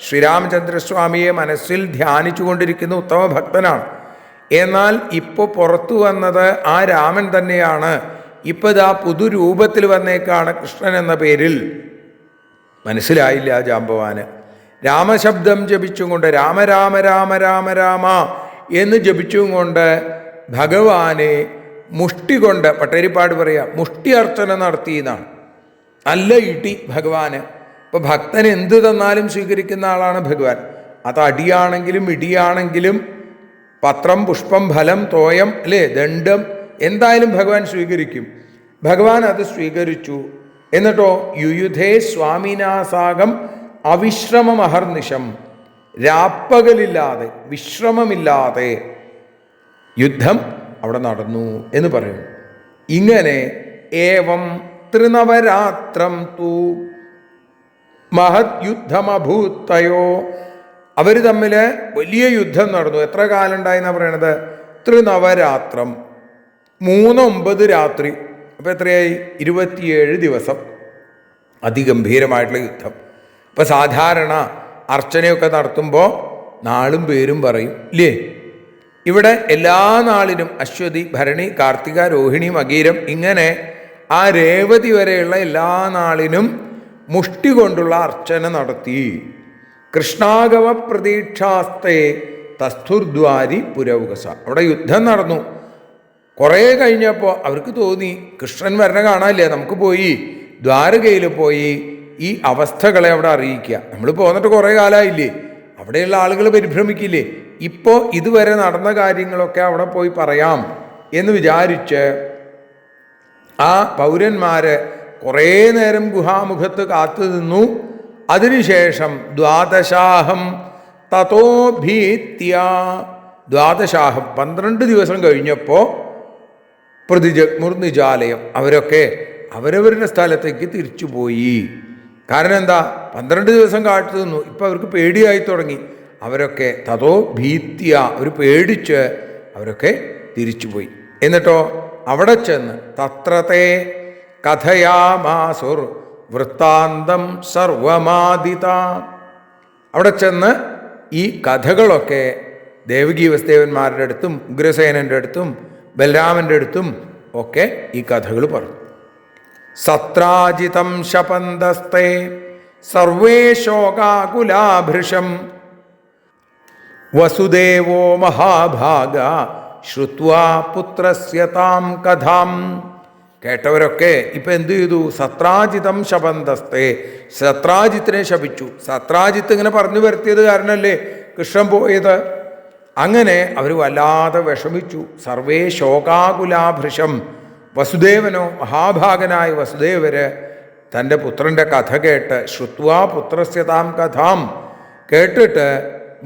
ശ്രീരാമചന്ദ്രസ്വാമിയെ മനസ്സിൽ ധ്യാനിച്ചു കൊണ്ടിരിക്കുന്ന ഉത്തമ ഭക്തനാണ്. എന്നാൽ ഇപ്പോൾ പുറത്തു വന്നത് ആ രാമൻ തന്നെയാണ്. ഇപ്പോൾ ഇതാ പുതുരൂപത്തിൽ വന്നേക്കാണ് കൃഷ്ണൻ എന്ന പേരിൽ. മനസ്സിലായില്ല ജാമ്പവാന്. രാമശബ്ദം ജപിച്ചും കൊണ്ട് രാമ രാമ രാമ രാമ രാമ എന്ന് ജപിച്ചും കൊണ്ട് ഭഗവാനെ മുഷ്ടി കൊണ്ട്, പട്ടേരിപ്പാട് പറയാം, മുഷ്ടി അർച്ചന നടത്തിയെന്നാണ്. നല്ല ഇടി ഭഗവാന്. ഇപ്പം ഭക്തൻ എന്ത് തന്നാലും സ്വീകരിക്കുന്ന ആളാണ് ഭഗവാൻ. അത് അടിയാണെങ്കിലും ഇടിയാണെങ്കിലും പത്രം, പുഷ്പം, ഫലം, തോയം, അല്ലേ, ദണ്ഡം, എന്തായാലും ഭഗവാൻ സ്വീകരിക്കും. ഭഗവാൻ അത് സ്വീകരിച്ചു. എന്നിട്ടോ യുയുധേ സ്വാമിനാസാകം അവിശ്രമമഹർനിശം, രാപ്പകലില്ലാതെ വിശ്രമമില്ലാതെ യുദ്ധം അവിടെ നടന്നു എന്ന് പറയുന്നു. ഇങ്ങനെ ഏവം ത്രിനവരാത്രം തു മഹത് യുദ്ധമഭൂത്തയോ, അവർ തമ്മിൽ വലിയ യുദ്ധം നടന്നു. എത്ര കാലം ഉണ്ടായെന്നാണ് പറയണത്? ത്രിനവരാത്രം, 3-9 രാത്രി. അപ്പം എത്രയായി? 27 ദിവസം അതിഗംഭീരമായിട്ടുള്ള യുദ്ധം. ഇപ്പം സാധാരണ അർച്ചനയൊക്കെ നടത്തുമ്പോൾ നാളും പേരും പറയും, ഇല്ലേ? ഇവിടെ എല്ലാ നാളിനും അശ്വതി, ഭരണി, കാർത്തിക, രോഹിണി, മകീരം, ഇങ്ങനെ ആ രേവതി വരെയുള്ള എല്ലാ നാളിനും മുഷ്ടി കൊണ്ടുള്ള അർച്ചന നടത്തി. കൃഷ്ണാഗമ പ്രതീക്ഷാസ്തേ തസ്ഥുർദ്വാരി പുരൗകസ. അവിടെ യുദ്ധം നടന്നു. കുറേ കഴിഞ്ഞപ്പോൾ അവർക്ക് തോന്നി കൃഷ്ണൻ വരണ കാണാനില്ലേ, നമുക്ക് പോയി ദ്വാരകയിൽ പോയി ഈ അവസ്ഥകളെ അവിടെ അറിയിക്കുക. നമ്മൾ പോന്നിട്ട് കുറേ കാലമായില്ലേ, അവിടെയുള്ള ആളുകൾ പരിഭ്രമിക്കില്ലേ, ഇപ്പോൾ ഇതുവരെ നടന്ന കാര്യങ്ങളൊക്കെ അവിടെ പോയി പറയാം എന്ന് വിചാരിച്ച് ആ പൗരന്മാർ കുറേ നേരം ഗുഹാമുഖത്ത് കാത്തു നിന്നു. അതിനുശേഷം ദ്വാദശാഹം തതോ ഭീത്യ, ദ്വാദശാഹം 12 ദിവസം കഴിഞ്ഞപ്പോൾ പ്രതിജഗ്മുർനിജാലയം, അവരൊക്കെ അവരവരുടെ സ്ഥലത്തേക്ക് തിരിച്ചുപോയി. കാരണം എന്താ? 12 ദിവസം കാത്തു നിന്നു. ഇപ്പം അവർക്ക് പേടിയായി തുടങ്ങി. അവരൊക്കെ തതോ ഭീത്യ, അവർ പേടിച്ച് അവരൊക്കെ തിരിച്ചുപോയി. എന്നിട്ടോ അവിടെ ചെന്ന് തത്രത്തെ കഥയാമാസുർ വൃത്താന്തം സർവമാദിത, അവിടെ ചെന്ന് ഈ കഥകളൊക്കെ ദേവകീ വസുദേവന്മാരുടെ അടുത്തും ഉഗ്രസേനൻ്റെ അടുത്തും ബലരാമൻ്റെ അടുത്തും ഒക്കെ ഈ കഥകൾ പറഞ്ഞു. സത്രാജിതം ശപന്തസ്തേ സർവേ ശോകാകുലാഭൃശം വസുദേവോ മഹാഭാഗ ശ്രുത്വാ പുത്രസ്യ താം കഥാം. കേട്ടവരൊക്കെ ഇപ്പം എന്ത് ചെയ്തു? സത്രാജിതം ശപന്തസ്തേ, സത്രാജിത്തിനെ ശപിച്ചു. സത്രാജിത്ത് ഇങ്ങനെ പറഞ്ഞു വരുത്തിയത് കാരണമല്ലേ കൃഷ്ണൻ പോയത്. അങ്ങനെ അവർ വല്ലാതെ വിഷമിച്ചു. സർവേ ശോകാകുലാഭൃശം, വസുദേവനോ, മഹാഭാഗനായ വസുദേവര് തൻ്റെ പുത്രൻ്റെ കഥ കേട്ട് ശ്രുത്വാ പുത്രസ്യ താം കഥാം, കേട്ടിട്ട്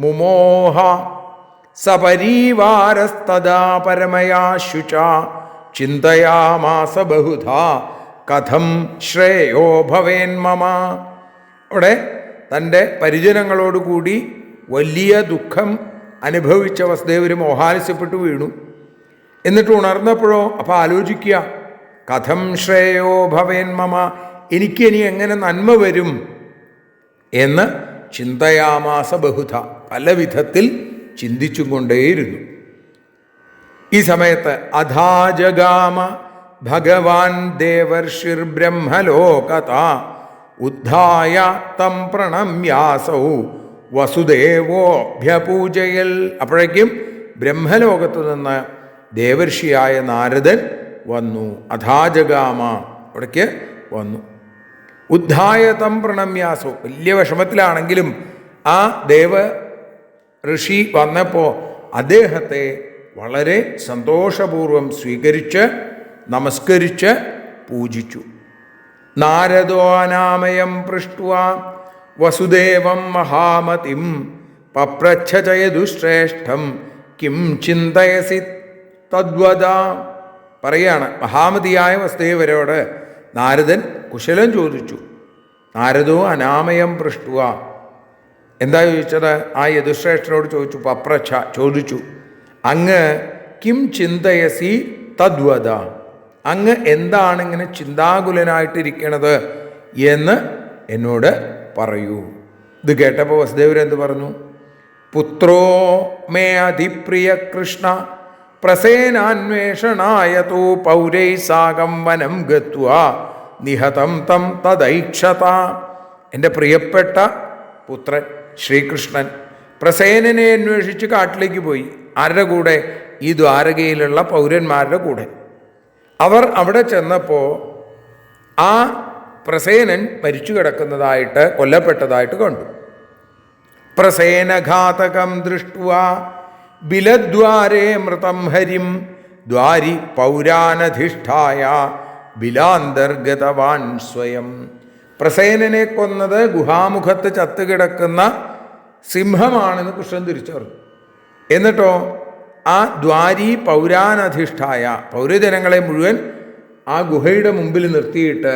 മുമോഹ സപരീവാരസ്തദാ പരമയാ ശുച ചിന്തയാമാസ ബഹുധാ കഥം ശ്രേയോ ഭവേൻ മമ. അവിടെ തൻ്റെ പരിജനങ്ങളോടുകൂടി വലിയ ദുഃഖം അനുഭവിച്ച വസുദേവർ മോഹാലസ്യപ്പെട്ടു വീണു. എന്നിട്ട് ഉണർന്നപ്പോഴോ അപ്പം ആലോചിക്കുക, കഥം ശ്രേയോ ഭവേൻ മമ, എനിക്കിനി എങ്ങനെ നന്മ വരും എന്ന് ചിന്തയാമാസ ബഹുധ, പല വിധത്തിൽ ചിന്തിച്ചും കൊണ്ടേയിരുന്നു. ഈ സമയത്ത് അധാജഗാമ ഭഗവാൻ ദേവർഷിർ ബ്രഹ്മലോകത ഉദ്ധായ തം പ്രണമ്യാസൗ വസുദേവോഭ്യപൂജയൽ. അപ്പോഴേക്കും ബ്രഹ്മലോകത്തു നിന്ന് ദേവർഷിയായ നാരദൻ വന്നു. അധാജഗാമ, അവിടേക്ക് വന്നു. ഉദ്ധായ തം പ്രണമ്യാസോ, വലിയ വിഷമത്തിലാണെങ്കിലും ആ ദേവ ഋഷി വന്നപ്പോൾ അദ്ദേഹത്തെ വളരെ സന്തോഷപൂർവം സ്വീകരിച്ച് നമസ്കരിച്ച് പൂജിച്ചു. നാരദോ അനാമയം പൃഷ്ട്വാ വസുദേവം മഹാമതിം പപ്രച്ഛ ചയദുശ്രേഷ്ഠം കിം ചിന്തയസി തദ്വദ. പറയാണ്, മഹാമതിയായ വസുദേവരോട് നാരദൻ കുശലം ചോദിച്ചു. നാരദോ അനാമയം പൃഷ്ട്വാ, എന്താ ചോദിച്ചത്? ആ യദുശ്രേഷ്ഠനോട് ചോദിച്ചു, പപ്രച്ഛ ചോദിച്ചു, അങ്ങ് കിം ചിന്തയസി തദ്വദ, അങ്ങ് എന്താണ് ഇങ്ങനെ ചിന്താകുലനായിട്ടിരിക്കണത് എന്ന് എന്നോട് പറയൂ. ഇത് കേട്ടപ്പോൾ വസുദേവരെന്ത് പറഞ്ഞു? പുത്രോ മേ അതിപ്രിയ കൃഷ്ണ പ്രസേനാന്വേഷണായ തോ പൗരൈ സാകം വനം ഗത്വാ നിഹതം തം തദൈക്ഷത. എൻ്റെ പ്രിയപ്പെട്ട പുത്രൻ ശ്രീകൃഷ്ണൻ പ്രസേനനെ അന്വേഷിച്ച് കാട്ടിലേക്ക് പോയി. ആരുടെ കൂടെ? ഈ ദ്വാരകയിലുള്ള പൗരന്മാരുടെ കൂടെ. അവർ അവിടെ ചെന്നപ്പോൾ ആ പ്രസേനൻ മരിച്ചു കിടക്കുന്നതായിട്ട്, കൊല്ലപ്പെട്ടതായിട്ട് കണ്ടു. പ്രസേനഘാതകം ദൃഷ്ട്വാ ബിലദ്വാരേ മൃതം ഹരിം ദ്വാരി പൗരാനധിഷ്ഠായ ബിലാന്തർഗതവാൻ സ്വയം. പ്രസേനനെ കൊന്നത് ഗുഹാമുഖത്ത് ചത്തുകിടക്കുന്ന സിംഹമാണെന്ന് കൃഷ്ണൻ തിരിച്ചറിഞ്ഞു. എന്നിട്ടോ ആ ദ്വാരി പൗരാനധിഷ്ഠായ, പൗരജനങ്ങളെ മുഴുവൻ ആ ഗുഹയുടെ മുമ്പിൽ നിർത്തിയിട്ട്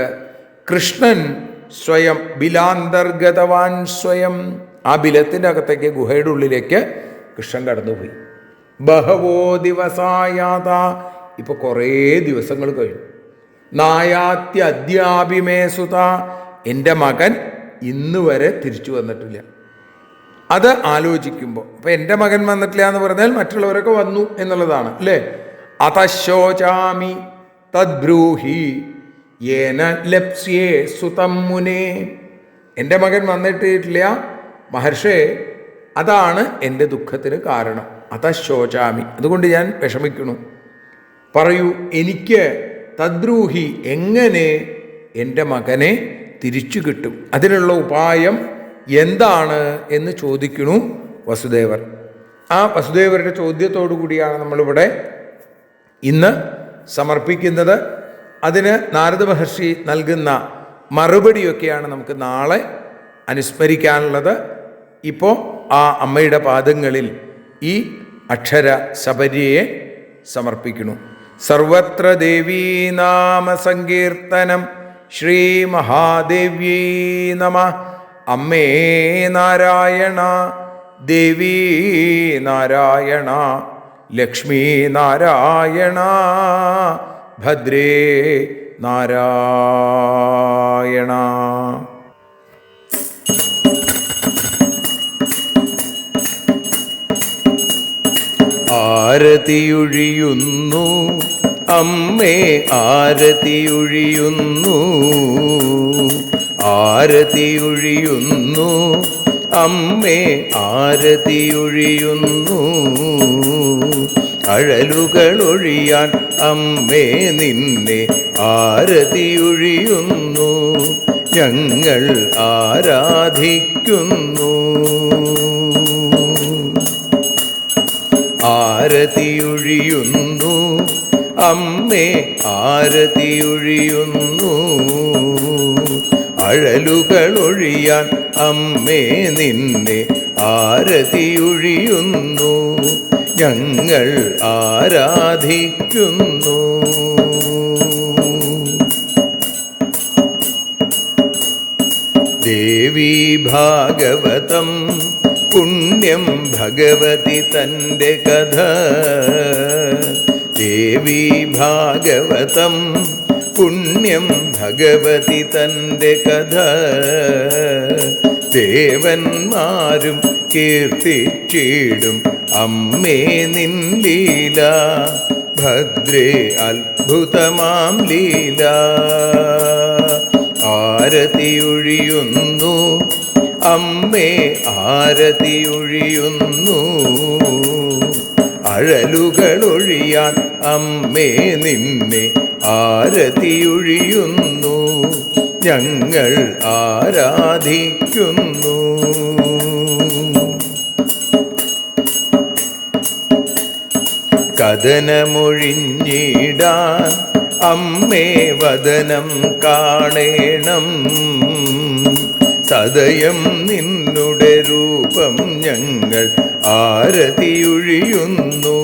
കൃഷ്ണൻ സ്വയം ബിലാന്തർഗതവാൻ സ്വയം, ആ ബിലത്തിൻ്റെ അകത്തേക്ക്, ഗുഹയുടെ ഉള്ളിലേക്ക് കൃഷ്ണൻ കടന്നുപോയി. ബഹവോ ദിവസായാത, ഇപ്പോൾ കുറേ ദിവസങ്ങൾ കഴിഞ്ഞു. നായാത്യദ്യാഭിമേ സുത, എൻ്റെ മകൻ ഇന്ന് വരെ തിരിച്ചു വന്നിട്ടില്ല. അത് ആലോചിക്കുമ്പോൾ, അപ്പം എൻ്റെ മകൻ വന്നിട്ടില്ല എന്ന് പറഞ്ഞാൽ മറ്റുള്ളവരൊക്കെ വന്നു എന്നുള്ളതാണ് അല്ലേ. അതശോചാമി തദ്ബ്രൂഹി യേന ലപ്സ്യേ സുതം മുനേ, എൻ്റെ മകൻ വന്നിട്ടില്ല മഹർഷേ, അതാണ് എൻ്റെ ദുഃഖത്തിന് കാരണം. അതശോചാമി, അതുകൊണ്ട് ഞാൻ വിഷമിക്കണു. പറയൂ, എനിക്ക് തദ്രൂഹി, എങ്ങനെ എൻ്റെ മകനെ തിരിച്ചു കിട്ടും, അതിനുള്ള ഉപായം എന്താണ് എന്ന് ചോദിക്കണു വസുദേവർ. ആ വസുദേവരുടെ ചോദ്യത്തോടു കൂടിയാണ് നമ്മളിവിടെ ഇന്ന് സമർപ്പിക്കുന്നത്. അതിന് നാരദ മഹർഷി നൽകുന്ന മറുപടിയൊക്കെയാണ് നമുക്ക് നാളെ അനുസ്മരിക്കാനുള്ളത്. ഇപ്പോൾ ആ അമ്മയുടെ പാദങ്ങളിൽ ഈ അക്ഷര ശബരിയെ സമർപ്പിക്കുന്നു. സർവത്ര ദേവീ നാമ സങ്കീർത്തനം ശ്രീ മഹാദേവ്യൈ നമഃ. അമ്മേ നാരായണ, ദേവീ നാരായണ, ലക്ഷ്മീ നാരായണ, ഭദ്രേ നാരായണ. ആരതിയൊഴിയുന്നു അമ്മേ, ആരതിയൊഴിയുന്നു, ആരതിയൊഴിയുന്നു അമ്മേ, ആരതിയൊഴിയുന്നു. അഴലുകളൊഴിയാൻ അമ്മേ നിന്നെ ആരതിയൊഴിയുന്നു, ഞങ്ങൾ ആരാധിക്കുന്നു. ആരതിയൊഴിയുന്നു അമ്മേ, ആരതിയൊഴിയുന്നു. അഴലുകളൊഴിയാൻ അമ്മേ നിന്നെ ആരതിയൊഴിയുന്നു, ഞങ്ങൾ ആരാധിക്കുന്നു. ദേവീ ഭാഗവതം പുണ്യം ഭഗവതി തൻ്റെ കഥ. ദേവീ ഭാഗവതം പുണ്യം ഭഗവതി തൻ്റെ കഥ. ദേവന്മാരും കീർത്തിച്ചിടും അമ്മേ നിൻ ലീല, ഭദ്രേ അത്ഭുതമാം ലീല. ആരതിയൊഴിയുന്നു അമ്മേ, ആരതിയൊഴിയുന്നു. അഴലുകളൊഴിയാൻ അമ്മേ നിന്നെ ആരതിയൊഴിയുന്നു, ഞങ്ങൾ ആരാധിക്കുന്നു. കഥനമൊഴിഞ്ഞിടാൻ അമ്മേ വദനം കാണേണം, സദയം നിന്നുടെ രൂപം ഞങ്ങൾ ആരതിയൊഴിയുന്നു,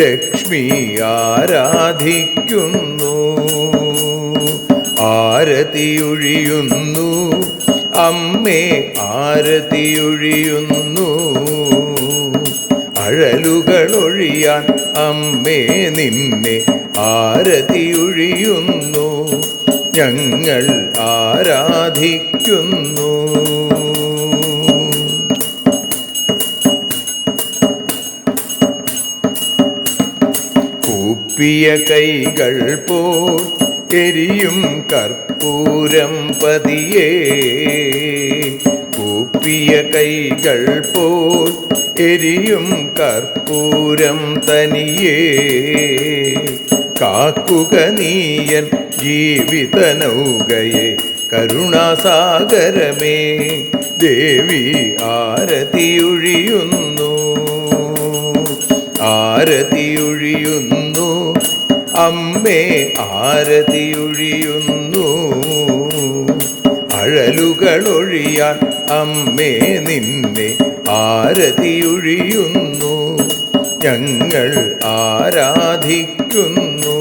ലക്ഷ്മി ആരാധിക്കുന്നു. ആരതിയൊഴിയുന്നു അമ്മേ ആരതിയൊഴിയുന്നു. അഴലുകളൊഴിയാൻ അമ്മേ നിന്നെ ആരതിയൊഴിയുന്നു. ഞങ്ങൾ ആരാധിക്കുന്നു. കൂപ്പിയ കൈകൾ പോൽ എരിയും കർപ്പൂരം പതിയേ. കൂപ്പിയ കൈകൾ പോൽ എരിയും കർപ്പൂരം തനിയേ. കാക്കുക നീയൻ ജീവിത നൗകയെ കരുണാസാഗരമേ. ദേവി ആരതിയൊഴിയുന്നു. ആരതിയൊഴിയുന്നു അമ്മേ ആരതിയൊഴിയുന്നു. അഴലുകളൊഴിയാൻ അമ്മേ നിന്നെ ആരതിയൊഴിയുന്നു. ഞങ്ങൾ ആരാധിക്കുന്നു.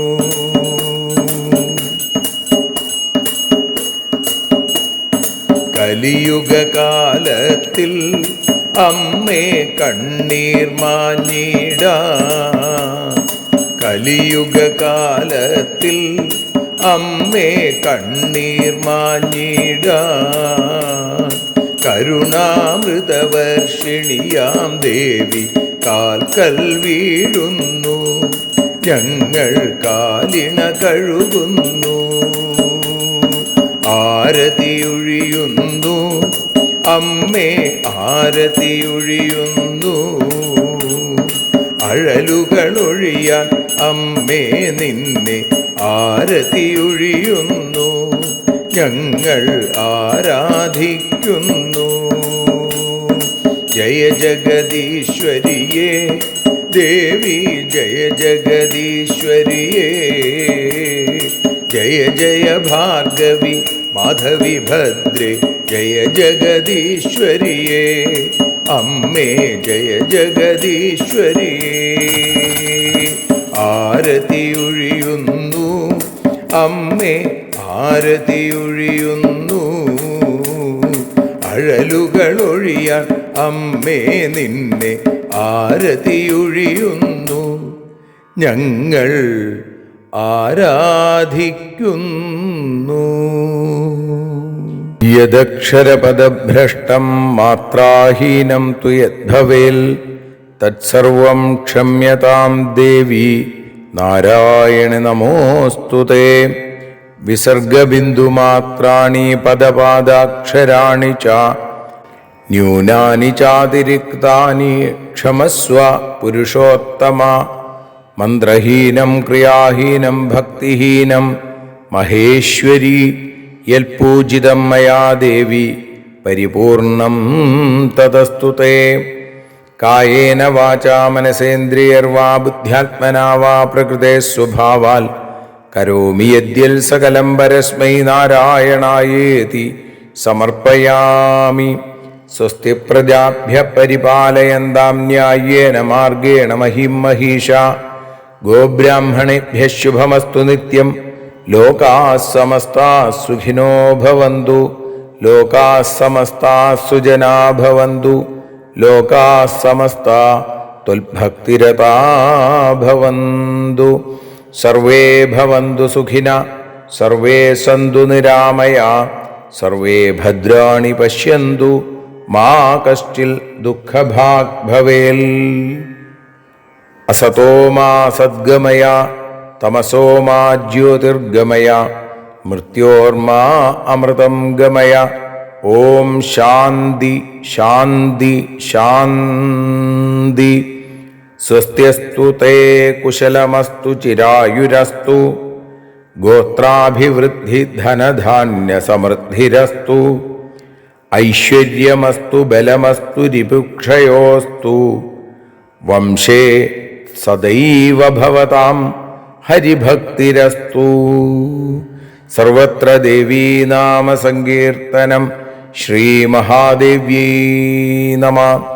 കലിയുഗകാലത്തിൽ അമ്മേ കണ്ണീർ മാഞ്ഞിടാൻ. കലിയുഗകാലത്തിൽ അമ്മേ കണ്ണീർ മാഞ്ഞിടാൻ. കരുണാമൃതവർഷിണിയാം ദേവി കാൽക്കൽ വീഴുന്നു. ഞങ്ങൾ കാലിണ കഴുകുന്നു. ആരതിയൊഴിയുന്നു അമ്മേ ആരതിയൊഴിയുന്നു. അഴലുകളൊഴിയാൻ അമ്മേ നിന്നെ ആരതിയൊഴിയുന്നു. ഞങ്ങൾ ആരാധിക്കുന്നു. ജയ ജഗദീശ്വരിയേ ദേവി ജയ ജഗദീശ്വരിയേ. ജയ ജയ ഭാർഗവി മാധവി ഭദ്രേ ജയ ജഗദീശ്വരിയേ. അമ്മേ ജയ ജഗദീശ്വരിയേ. ആരതിയൊഴിയുന്നു അമ്മേ ആരതിയൊഴിയുന്നു. അഴലുകളൊഴിയാൻ അമ്മേ നിന്നെ ആരതിയൊഴിയുന്നു. ഞങ്ങൾ ആരാധിക്കുന്നു. യദക്ഷരപദഭ്രഷ്ടം മാത്രാഹീനം തു യദ്ഭവേൽ തത്സർവം ക്ഷമ്യതാം ദേവി നാരായണി നമോസ്തുതേ. വിസർഗബിന്ദുമാത്രാണി പദപാദാക്ഷരാണി ച ന്യൂനാനി ചാതിരിക്താനി ക്ഷമസ്വ പുരുഷോത്തമ. മന്ത്രഹീനം ക്രിയാഹീനം ഭക്തിഹീനം മഹേശ്വരി യൽപൂജിതം മയാ ദേവി പരിപൂർണം തതസ്തുതേ. കായേന വാചാ മനസേന്ദ്രിയർവാ ബുദ്ധ്യാത്മനാ വാ പ്രകൃതേ സ്വഭാവാൽ കരോമി യദ്യൽ സകലം പരസ്മൈ നാരായണായേതി സമർപ്പയാമി. സ്വസ്തി പ്രജാഭ്യ പരിപാലയന്താം ന്യായേന മാർഗേണ മഹിം മഹീഷാ. ഗോബ്രാഹ്മണേഭ്യഃ ശുഭമസ്തു നിത്യം. ലോകാഃ സമസ്താഃ സുഖിനോ ഭവന്തു. ലോകാഃ സമസ്താഃ സുജനാ ഭവന്തു. ലോകാഃ സമസ്താഃ ത്വൽഭക്തിരതാ ഭവന്തു. സർവേ ഭവന്തു സുഖിനഃ സർവേ സന്തു നിരാമയാഃ. സർവേ ഭദ്രാണി പശ്യന്തു മാ കശ്ചിൽ ദുഃഖഭാഗ് ഭവേൽ. അസതോ മാ സദ്ഗമയ തമസോ മാ ജ്യോതിർഗമയ മൃത്യോർമാ അമൃതം ഗമയ. ഓം ശാന്തി ശാന്തി ശാന്തി. സ്വസ്ത്യസ്തു തേ കുശലമസ്തു ചിരായുരസ്തു. ഗോത്രാഭിവൃദ്ധി ധനധാന്യ സമൃദ്ധിരസ്തു. ഐശ്വര്യമസ്തു ബലമസ്തു രിപുക്ഷയോസ്തു. വംശേ സദൈവ ഭവതാം ഹരിഭക്തിരസ്തു. സർവത്ര ദേവീനാമ സങ്കീർത്തനം. ശ്രീമഹാദേവ്യൈ നമഃ.